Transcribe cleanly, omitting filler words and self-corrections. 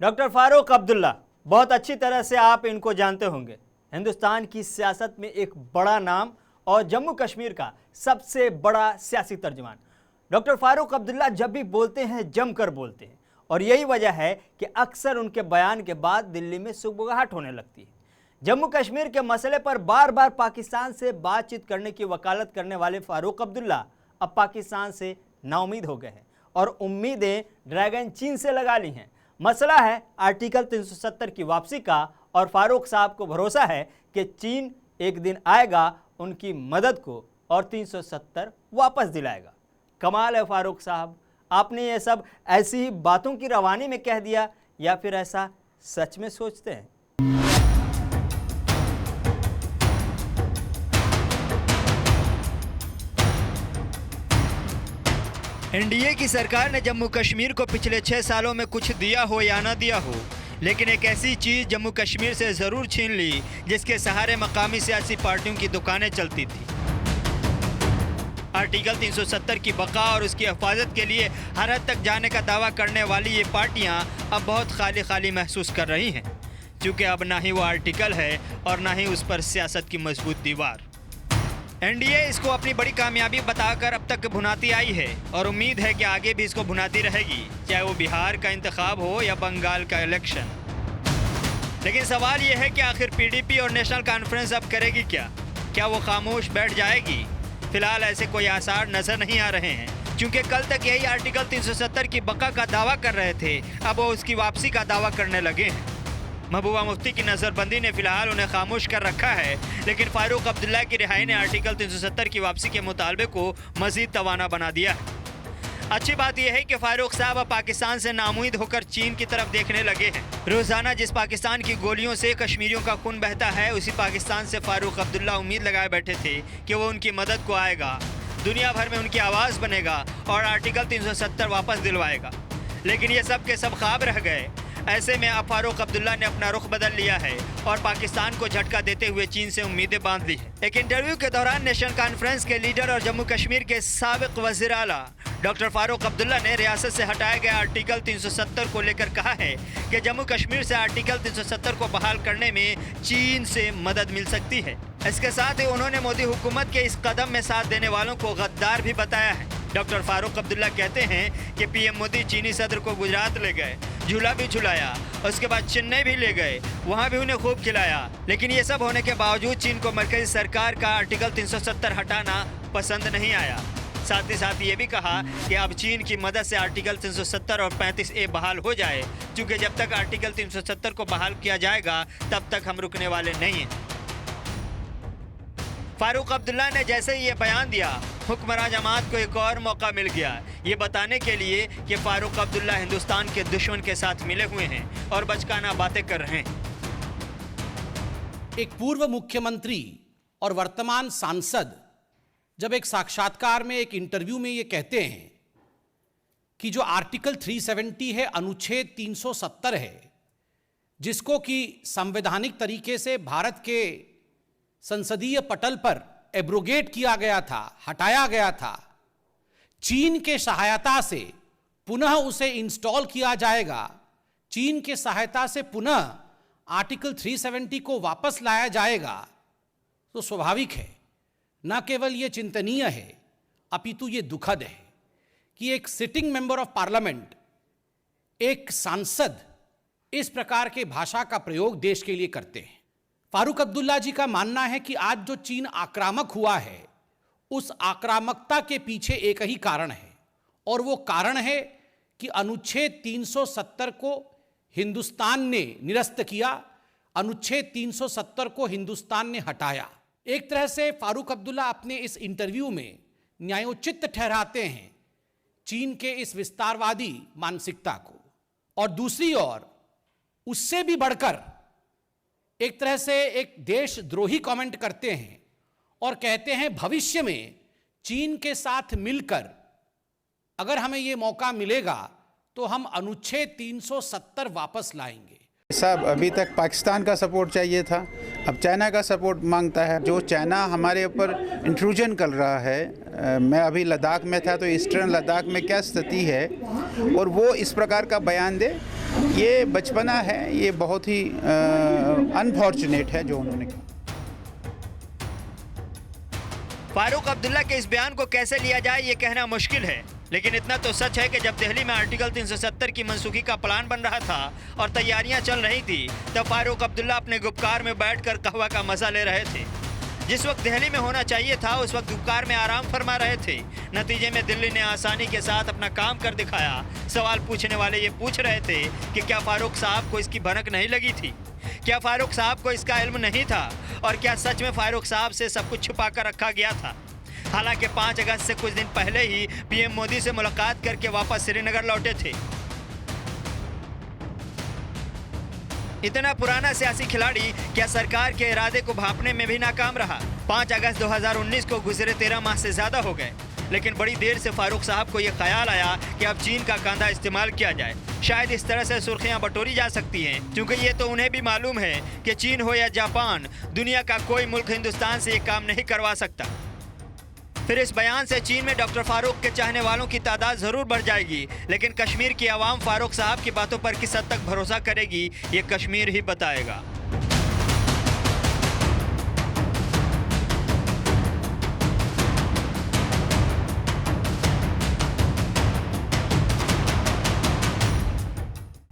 Doctor Farooq Abdullah, बहुत अच्छी तरह से आप इनको जानते होंगे। हिंदुस्तान की सियासत में एक बड़ा नाम और जम्मू कश्मीर का सबसे बड़ा सियासी तर्जुमान। डॉक्टर फारूक अब्दुल्ला जब भी बोलते हैं जमकर बोलते हैं और यही वजह है कि अक्सर उनके बयान के बाद दिल्ली में सुगबुगाहट होने लगती है। जम्मू कश्मीर के मसले पर बार बार पाकिस्तान से बातचीत करने की वकालत करने वाले फारूक अब्दुल्ला अब पाकिस्तान से नाउमीद हो गए हैं और उम्मीदें ड्रैगन चीन से लगा ली हैं। मसला है आर्टिकल 370 की वापसी का और फारूक साहब को भरोसा है कि चीन एक दिन आएगा उनकी मदद को और 370 वापस दिलाएगा। कमाल है फारूक साहब, आपने ये सब ऐसी ही बातों की रवानी में कह दिया या फिर ऐसा सच में सोचते हैं? एनडीए की सरकार ने जम्मू कश्मीर को पिछले 6 सालों में कुछ दिया हो या ना दिया हो, लेकिन एक ऐसी चीज़ जम्मू कश्मीर से ज़रूर छीन ली जिसके सहारे मकामी सियासी पार्टियों की दुकानें चलती थी। आर्टिकल 370 की बका और उसकी हिफाजत के लिए हर हद तक जाने का दावा करने वाली ये पार्टियां अब बहुत खाली खाली महसूस कर रही हैं, क्योंकि अब ना ही वो आर्टिकल है और ना ही उस पर सियासत की मजबूत दीवार। एनडीए इसको अपनी बड़ी कामयाबी बताकर अब तक भुनाती आई है और उम्मीद है कि आगे भी इसको भुनाती रहेगी, चाहे वो बिहार का इंतखाब हो या बंगाल का इलेक्शन। लेकिन सवाल ये है कि आखिर पीडीपी और नेशनल कॉन्फ्रेंस अब करेगी क्या? क्या वो खामोश बैठ जाएगी? फिलहाल ऐसे कोई आसार नजर नहीं आ रहे हैं, क्योंकि कल तक यही आर्टिकल 370 की बका का दावा कर रहे थे, अब वो उसकी वापसी का दावा करने लगे हैं। महबूबा मुफ्ती की नज़रबंदी ने फिलहाल उन्हें खामोश कर रखा है, लेकिन फारूक अब्दुल्ला की रिहाई ने आर्टिकल 370 की वापसी के मुतालबे को मजीद तवाना बना दिया है। अच्छी बात यह है कि फारूक साहब अब पाकिस्तान से नाउम्मीद होकर चीन की तरफ देखने लगे हैं। रोज़ाना जिस पाकिस्तान की गोलियों से कश्मीरियों का खून बहता है, उसी पाकिस्तान से फारूक अब्दुल्ला उम्मीद लगाए बैठे थे कि वो उनकी मदद को आएगा, दुनिया भर में उनकी आवाज़ बनेगा और आर्टिकल 370 वापस दिलवाएगा। लेकिन ये सब के सब ख्वाब रह गए। ऐसे में अब फारूक अब्दुल्ला ने अपना रुख बदल लिया है और पाकिस्तान को झटका देते हुए चीन से उम्मीदें बांध ली हैं। एक इंटरव्यू के दौरान नेशनल कॉन्फ्रेंस के लीडर और जम्मू कश्मीर के साबिक वज़ीर आला डॉक्टर फारूक अब्दुल्ला ने रियासत से हटाए गए आर्टिकल 370 को लेकर कहा है कि जम्मू कश्मीर से आर्टिकल 370 को बहाल करने में चीन से मदद मिल सकती है। इसके साथ ही उन्होंने मोदी हुकूमत के इस कदम में साथ देने वालों को गद्दार भी बताया है। डॉक्टर फारूक अब्दुल्ला कहते हैं कि पीएम मोदी चीनी सदर को गुजरात ले गए, झूला भी झुलाया, उसके बाद चेन्नई भी ले गए, वहाँ भी उन्हें खूब खिलाया। लेकिन ये सब होने के बावजूद चीन को मरकजी सरकार का आर्टिकल 370 हटाना पसंद नहीं आया। साथ ही साथ ये भी कहा कि अब चीन की मदद से आर्टिकल 370 और 35A बहाल हो जाए, क्योंकि जब तक आर्टिकल 370 को बहाल किया जाएगा तब तक हम रुकने वाले नहीं हैं। फारूक अब्दुल्ला ने जैसे ही ये बयान दिया, हुक्मरान जमात को एक और मौका मिल गया ये बताने के लिए कि फारूक अब्दुल्ला हिंदुस्तान के दुश्मन के साथ मिले हुए हैं और बचकाना बातें कर रहे हैं। एक पूर्व मुख्यमंत्री और वर्तमान सांसद जब एक साक्षात्कार में, एक इंटरव्यू में ये कहते हैं कि जो आर्टिकल 370 है, अनुच्छेद 370 है, जिसको कि संवैधानिक तरीके से भारत के संसदीय पटल पर एब्रोगेट किया गया था, हटाया गया था, चीन के सहायता से पुनः उसे इंस्टॉल किया जाएगा, चीन के सहायता से पुनः आर्टिकल 370 को वापस लाया जाएगा, तो स्वाभाविक है, न केवल ये चिंतनीय है अपितु ये दुखद है कि एक सिटिंग मेंबर ऑफ पार्लियामेंट, एक सांसद इस प्रकार के भाषा का प्रयोग देश के लिए करते हैं। फारूक अब्दुल्ला जी का मानना है कि आज जो चीन आक्रामक हुआ है, उस आक्रामकता के पीछे एक ही कारण है और वो कारण है कि अनुच्छेद 370 को हिंदुस्तान ने निरस्त किया, अनुच्छेद 370 को हिंदुस्तान ने हटाया। एक तरह से फारूक अब्दुल्ला अपने इस इंटरव्यू में न्यायोचित ठहराते हैं चीन के इस विस्तारवादी मानसिकता को, और दूसरी ओर उससे भी बढ़कर एक तरह से एक देशद्रोही कमेंट करते हैं और कहते हैं भविष्य में चीन के साथ मिलकर अगर हमें ये मौका मिलेगा तो हम अनुच्छेद 370 वापस लाएंगे। साहब, अभी तक पाकिस्तान का सपोर्ट चाहिए था, अब चाइना का सपोर्ट मांगता है। जो चाइना हमारे ऊपर इंट्रूजन कर रहा है, मैं अभी लद्दाख में था तो ईस्टर्न लद्दाख में क्या स्थिति है, और वो इस प्रकार का बयान दे ये बचपना है, ये बहुत ही अनफॉर्चुनेट है जो उन्होंने किया। फारूक अब्दुल्ला के इस बयान को कैसे लिया जाए ये कहना मुश्किल है, लेकिन इतना तो सच है कि जब दिल्ली में आर्टिकल 370 की मनसूखी का प्लान बन रहा था और तैयारियां चल रही थी, तब फारूक अब्दुल्ला अपने गुपकार में बैठकर कहवा का मजा ले रहे थे। जिस वक्त दिल्ली में होना चाहिए था उस वक्त गुपकार में आराम फरमा रहे थे। नतीजे में दिल्ली ने आसानी के साथ अपना काम कर दिखाया। सवाल पूछने वाले ये पूछ रहे थे कि क्या फारूक साहब को इसकी भनक नहीं लगी थी, क्या फारूक साहब को इसका इल्म नहीं था, और क्या सच में फारूक साहब से सब कुछ छुपा कर रखा गया था। हालांकि 5 अगस्त से कुछ दिन पहले ही पीएम मोदी से मुलाकात करके वापस श्रीनगर लौटे थे। इतना पुराना सियासी खिलाड़ी क्या सरकार के इरादे को भांपने में भी नाकाम रहा। 5 अगस्त 2019 को गुजरे 13 माह से ज्यादा हो गए, लेकिन बड़ी देर से फारूक साहब को यह ख्याल आया कि अब चीन का कांधा इस्तेमाल किया जाए। शायद इस तरह से सुर्खियां बटोरी जा सकती हैं, क्योंकि ये तो उन्हें भी मालूम है कि चीन हो या जापान, दुनिया का कोई मुल्क हिंदुस्तान से ये काम नहीं करवा सकता। फिर इस बयान से चीन में डॉक्टर फारूक के चाहने वालों की तादाद जरूर बढ़ जाएगी, लेकिन कश्मीर की आवाम फारूक साहब की बातों पर किस हद तक भरोसा करेगी ये कश्मीर ही बताएगा।